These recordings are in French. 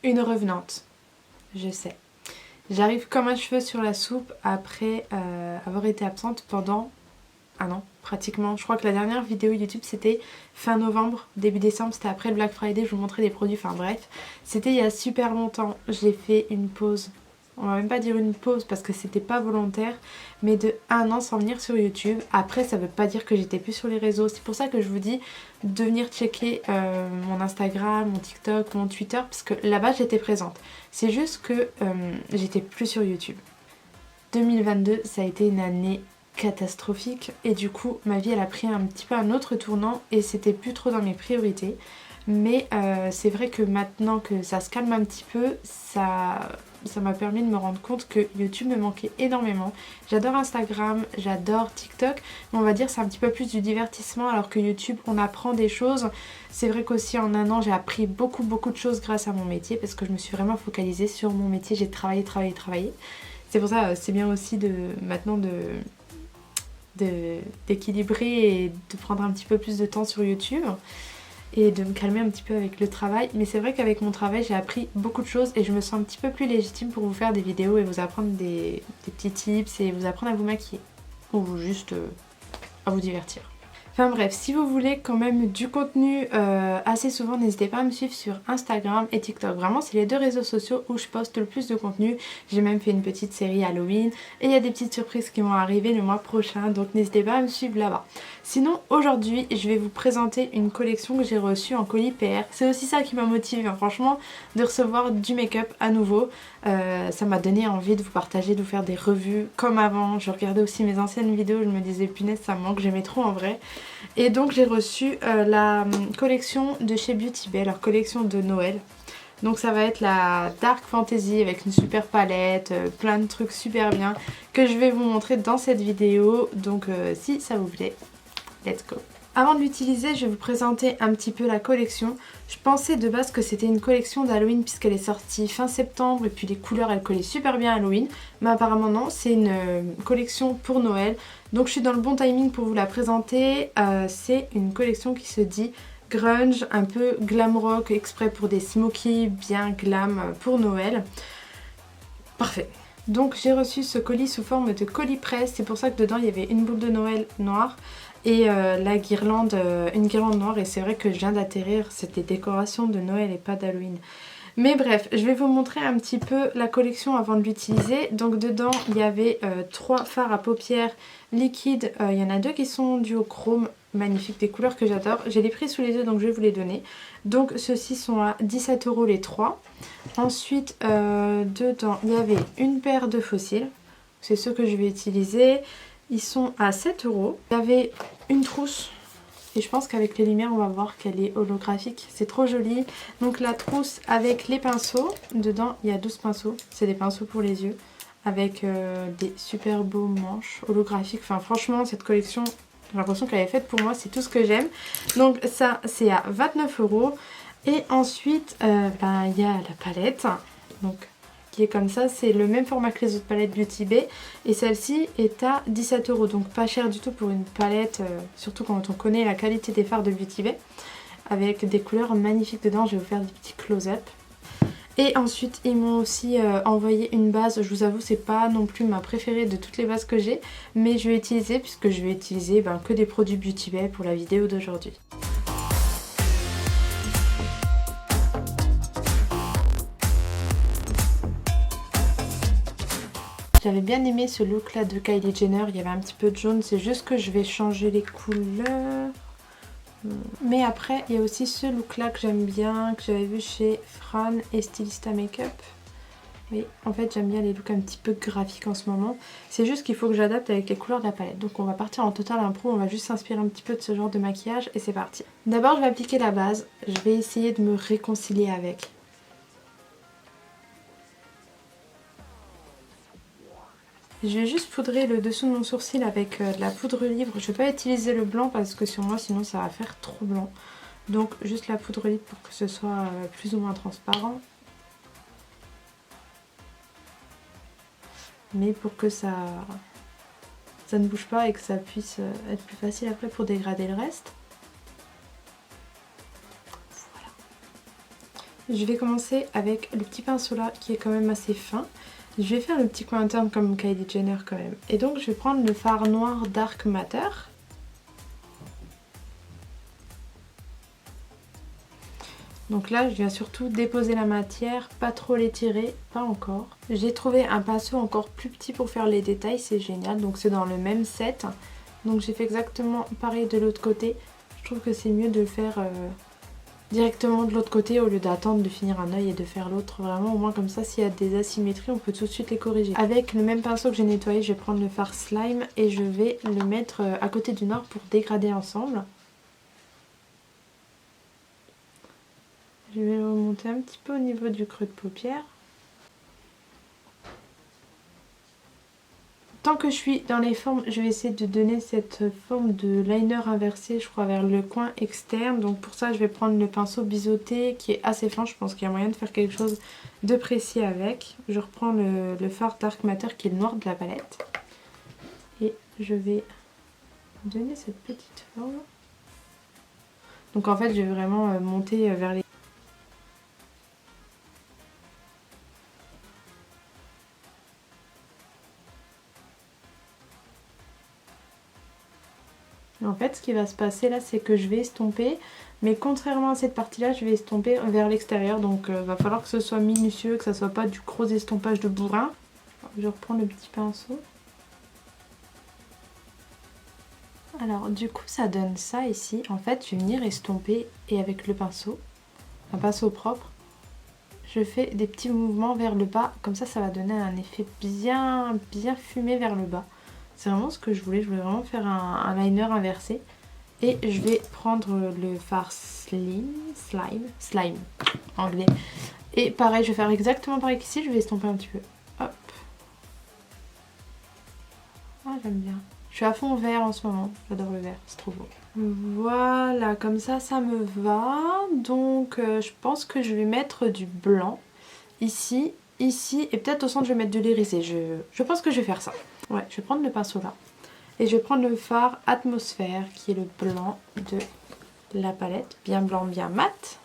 Une revenante, je sais. J'arrive comme un cheveu sur la soupe après avoir été absente pendant un an pratiquement. Je crois que la dernière vidéo YouTube c'était fin novembre, début décembre, c'était après le Black Friday, je vous montrais des produits, enfin bref. C'était il y a super longtemps, j'ai fait une pause. On va même pas dire une pause parce que c'était pas volontaire, mais de un an sans venir sur YouTube. Après ça veut pas dire que j'étais plus sur les réseaux, c'est pour ça que je vous dis de venir checker mon Instagram, mon TikTok, mon Twitter, parce que là-bas j'étais présente. C'est juste que j'étais plus sur YouTube. 2022 ça a été une année catastrophique et du coup ma vie elle a pris un petit peu un autre tournant et c'était plus trop dans mes priorités, mais c'est vrai que maintenant que ça se calme un petit peu, ça m'a permis de me rendre compte que YouTube me manquait énormément. J'adore Instagram, j'adore TikTok, mais on va dire c'est un petit peu plus du divertissement alors que YouTube on apprend des choses. C'est vrai qu'aussi en un an j'ai appris beaucoup de choses grâce à mon métier parce que je me suis vraiment focalisée sur mon métier, j'ai travaillé. C'est pour ça c'est bien aussi de maintenant d'équilibrer et de prendre un petit peu plus de temps sur YouTube et de me calmer un petit peu avec le travail. Mais c'est vrai qu'avec mon travail j'ai appris beaucoup de choses et je me sens un petit peu plus légitime pour vous faire des vidéos et vous apprendre des petits tips et vous apprendre à vous maquiller ou juste à vous divertir. Enfin bref, si vous voulez quand même du contenu assez souvent, n'hésitez pas à me suivre sur Instagram et TikTok. Vraiment, c'est les deux réseaux sociaux où je poste le plus de contenu. J'ai même fait une petite série Halloween et il y a des petites surprises qui vont arriver le mois prochain. Donc n'hésitez pas à me suivre là-bas. Sinon, aujourd'hui, je vais vous présenter une collection que j'ai reçue en colis PR. C'est aussi ça qui m'a motivée, hein, franchement, de recevoir du make-up à nouveau. Ça m'a donné envie de vous partager, de vous faire des revues comme avant. Je regardais aussi mes anciennes vidéos, je me disais punaise ça me manque, j'aimais trop en vrai. Et donc j'ai reçu la collection de chez Beauty Bay, leur collection de Noël. Donc ça va être la Dark Fantasy avec une super palette, plein de trucs super bien que je vais vous montrer dans cette vidéo. Donc si ça vous plaît, let's go. Avant de l'utiliser, je vais vous présenter un petit peu la collection. Je pensais de base que c'était une collection d'Halloween puisqu'elle est sortie fin septembre et puis les couleurs elles collaient super bien à Halloween. Mais apparemment non, c'est une collection pour Noël. Donc je suis dans le bon timing pour vous la présenter. C'est une collection qui se dit grunge, un peu glam rock, exprès pour des smokies bien glam pour Noël. Parfait. Donc j'ai reçu ce colis sous forme de colis presse. C'est pour ça que dedans il y avait une boule de Noël noire et la guirlande, une guirlande noire. Et c'est vrai que je viens d'atterrir, c'était décoration de Noël et pas d'Halloween. Mais bref, je vais vous montrer un petit peu la collection avant de l'utiliser. Donc dedans il y avait 3 fards à paupières liquides. Il y en a 2 qui sont dus au chrome, magnifique, des couleurs que j'adore. J'ai les prix sous les yeux donc je vais vous les donner. Donc ceux-ci sont à 17 € les 3. Ensuite dedans il y avait une paire de faux cils. C'est ceux que je vais utiliser. Ils sont à 7 €. Il y avait une trousse. Et je pense qu'avec les lumières on va voir qu'elle est holographique, c'est trop joli. Donc la trousse avec les pinceaux, dedans il y a 12 pinceaux, c'est des pinceaux pour les yeux. Avec des super beaux manches holographiques, enfin franchement cette collection j'ai l'impression qu'elle est faite pour moi, c'est tout ce que j'aime. Donc ça c'est à 29 €. Et ensuite il y a la palette, donc qui est comme ça, c'est le même format que les autres palettes Beauty Bay et celle-ci est à 17 €, donc pas cher du tout pour une palette, surtout quand on connaît la qualité des fards de Beauty Bay, avec des couleurs magnifiques dedans. Je vais vous faire des petits close-up. Et ensuite ils m'ont aussi envoyé une base, je vous avoue c'est pas non plus ma préférée de toutes les bases que j'ai, mais je vais utiliser puisque je vais utiliser que des produits Beauty Bay pour la vidéo d'aujourd'hui. J'avais bien aimé ce look là de Kylie Jenner, il y avait un petit peu de jaune, c'est juste que je vais changer les couleurs. Mais après il y a aussi ce look là que j'aime bien, que j'avais vu chez Fran et Stylista Makeup. Oui, en fait j'aime bien les looks un petit peu graphiques en ce moment. C'est juste qu'il faut que j'adapte avec les couleurs de la palette. Donc on va partir en total impro, on va juste s'inspirer un petit peu de ce genre de maquillage et c'est parti. D'abord je vais appliquer la base, je vais essayer de me réconcilier avec. Je vais juste poudrer le dessous de mon sourcil avec de la poudre livre. Je ne vais pas utiliser le blanc parce que sur moi sinon ça va faire trop blanc. Donc juste la poudre livre pour que ce soit plus ou moins transparent. Mais pour que ça ne bouge pas et que ça puisse être plus facile après pour dégrader le reste. Voilà. Je vais commencer avec le petit pinceau là qui est quand même assez fin. Je vais faire le petit coin interne comme Kylie Jenner quand même. Et donc je vais prendre le fard noir Dark Matter. Donc là je viens surtout déposer la matière, pas trop l'étirer, pas encore. J'ai trouvé un pinceau encore plus petit pour faire les détails, c'est génial. Donc c'est dans le même set. Donc j'ai fait exactement pareil de l'autre côté. Je trouve que c'est mieux de le faire directement de l'autre côté au lieu d'attendre de finir un œil et de faire l'autre. Vraiment, au moins comme ça, s'il y a des asymétries, on peut tout de suite les corriger. Avec le même pinceau que j'ai nettoyé, je vais prendre le fard slime et je vais le mettre à côté du noir pour dégrader ensemble. Je vais le remonter un petit peu au niveau du creux de paupière. Tant que je suis dans les formes, je vais essayer de donner cette forme de liner inversé, je crois, vers le coin externe. Donc pour ça, je vais prendre le pinceau biseauté qui est assez fin. Je pense qu'il y a moyen de faire quelque chose de précis avec. Je reprends le fard Dark Matter qui est le noir de la palette. Et je vais donner cette petite forme. Donc en fait, je vais vraiment monter vers les... En fait, ce qui va se passer là, c'est que je vais estomper, mais contrairement à cette partie-là, je vais estomper vers l'extérieur. Donc, va falloir que ce soit minutieux, que ça soit pas du gros estompage de bourrin. Je reprends le petit pinceau. Alors, du coup, ça donne ça ici. En fait, je vais venir estomper et avec le pinceau, un pinceau propre, je fais des petits mouvements vers le bas. Comme ça, ça va donner un effet bien fumé vers le bas. C'est vraiment ce que je voulais vraiment faire un liner inversé. Et je vais prendre le fard slime, anglais. Et pareil, je vais faire exactement pareil qu'ici, je vais estomper un petit peu. Hop. Ah, j'aime bien. Je suis à fond vert en ce moment, j'adore le vert, c'est trop beau. Voilà, comme ça me va. Donc je pense que je vais mettre du blanc ici, ici et peut-être au centre je vais mettre de l'irisé. Je pense que je vais faire ça. Ouais, je vais prendre le pinceau là. Et je vais prendre le fard Atmosphère qui est le blanc de la palette. Bien blanc, bien mat.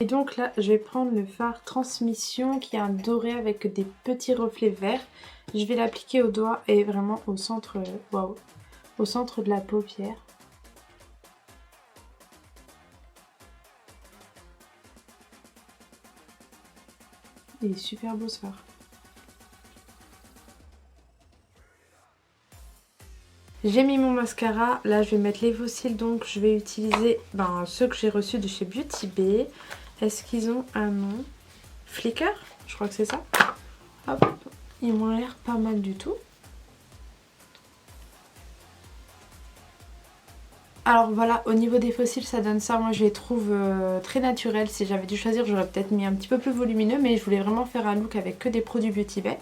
Et donc là, je vais prendre le fard Transmission qui est un doré avec des petits reflets verts. Je vais l'appliquer au doigt et vraiment au centre, waouh, au centre de la paupière. Il est super beau ce fard. J'ai mis mon mascara, là je vais mettre les fossiles, donc je vais utiliser ceux que j'ai reçus de chez Beauty Bay. Est-ce qu'ils ont un nom? Flicker, je crois que c'est ça. Hop, ils m'ont l'air pas mal du tout. Alors voilà, au niveau des fossiles ça donne ça, moi je les trouve très naturels. Si j'avais dû choisir j'aurais peut-être mis un petit peu plus volumineux, mais je voulais vraiment faire un look avec que des produits Beauty Bay.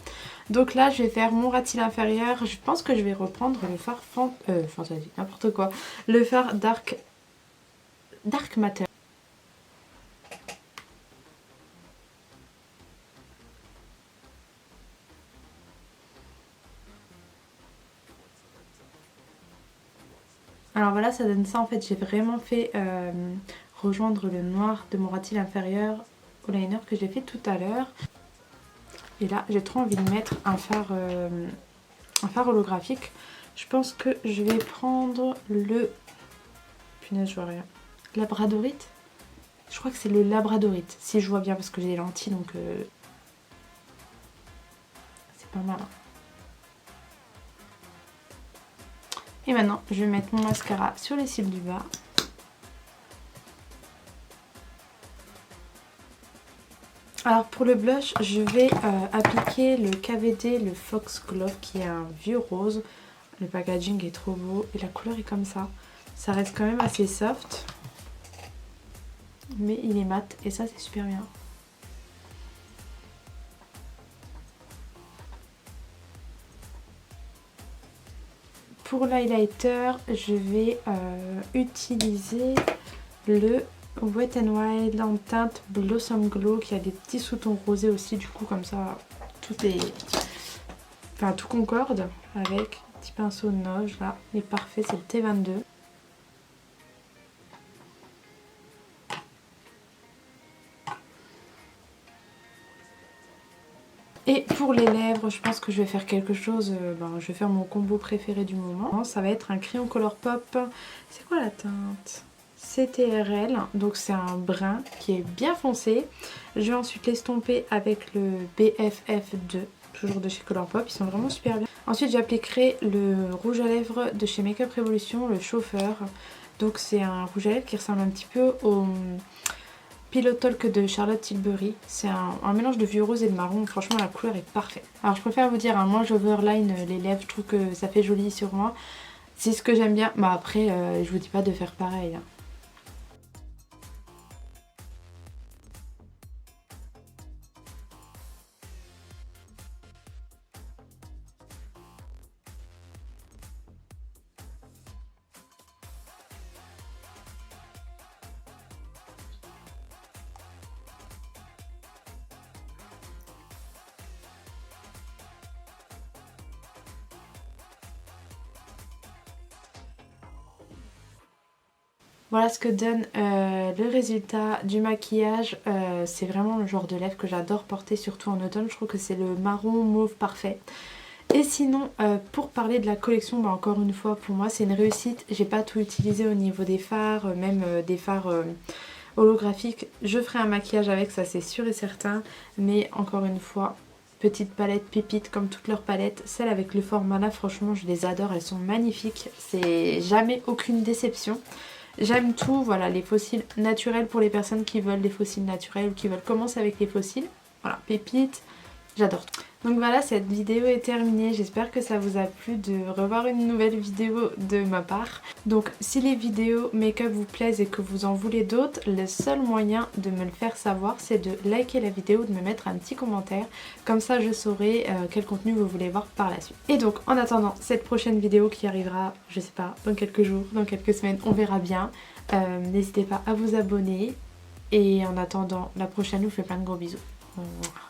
Donc là je vais faire mon ras de cils inférieur, je pense que je vais reprendre le fard Fantasy, n'importe quoi. Le fard Dark Matter. Alors voilà, ça donne ça en fait, j'ai vraiment fait rejoindre le noir de mon ras de cils inférieur au liner que j'ai fait tout à l'heure. Et là j'ai trop envie de mettre un fard holographique. Je pense que je vais prendre le... Punaise, je vois rien. Labradorite? Je crois que c'est le labradorite, si je vois bien parce que j'ai des lentilles donc c'est pas mal. Et maintenant, je vais mettre mon mascara sur les cils du bas. Alors pour le blush, je vais appliquer le KVD, le Foxglove qui est un vieux rose. Le packaging est trop beau et la couleur est comme ça. Ça reste quand même assez soft. Mais il est mat et ça c'est super bien. Pour l'highlighter, je vais utiliser le Wet n Wild en teinte Blossom Glow qui a des petits sous-tons rosés aussi, du coup comme ça tout est... Enfin tout concorde avec. Petit pinceau de noge là, il est parfait, c'est le T22. Et pour les lèvres, je pense que je vais faire quelque chose, je vais faire mon combo préféré du moment. Ça va être un crayon Colourpop. C'est quoi la teinte? CTRL, donc c'est un brun qui est bien foncé. Je vais ensuite l'estomper avec le BFF2, toujours de chez Colourpop, ils sont vraiment super bien. Ensuite j'appliquerai le rouge à lèvres de chez Makeup Revolution, le chauffeur. Donc c'est un rouge à lèvres qui ressemble un petit peu au Pillow Talk de Charlotte Tilbury. C'est un mélange de vieux rose et de marron. Franchement, la couleur est parfaite. Alors, je préfère vous dire, hein, moi j'overline les lèvres. Je trouve que ça fait joli sur moi. C'est ce que j'aime bien. Mais après, je vous dis pas de faire pareil, hein. Voilà ce que donne le résultat du maquillage. C'est vraiment le genre de lèvres que j'adore porter, surtout en automne. Je trouve que c'est le marron mauve parfait. Et sinon, pour parler de la collection, encore une fois, pour moi c'est une réussite. J'ai pas tout utilisé au niveau des fards, même des fards holographiques. Je ferai un maquillage avec, ça c'est sûr et certain. Mais encore une fois, petite palette pépite comme toutes leurs palettes. Celles avec le format là, franchement je les adore, elles sont magnifiques. C'est jamais aucune déception. J'aime tout, voilà, les fossiles naturels pour les personnes qui veulent des fossiles naturels ou qui veulent commencer avec les fossiles. Voilà, pépites, j'adore tout. Donc voilà, cette vidéo est terminée. J'espère que ça vous a plu de revoir une nouvelle vidéo de ma part. Donc si les vidéos make-up vous plaisent et que vous en voulez d'autres, le seul moyen de me le faire savoir, c'est de liker la vidéo, de me mettre un petit commentaire. Comme ça, je saurai quel contenu vous voulez voir par la suite. Et donc, en attendant cette prochaine vidéo qui arrivera, je sais pas, dans quelques jours, dans quelques semaines, on verra bien. N'hésitez pas à vous abonner. Et en attendant la prochaine, je vous fais plein de gros bisous. Au revoir.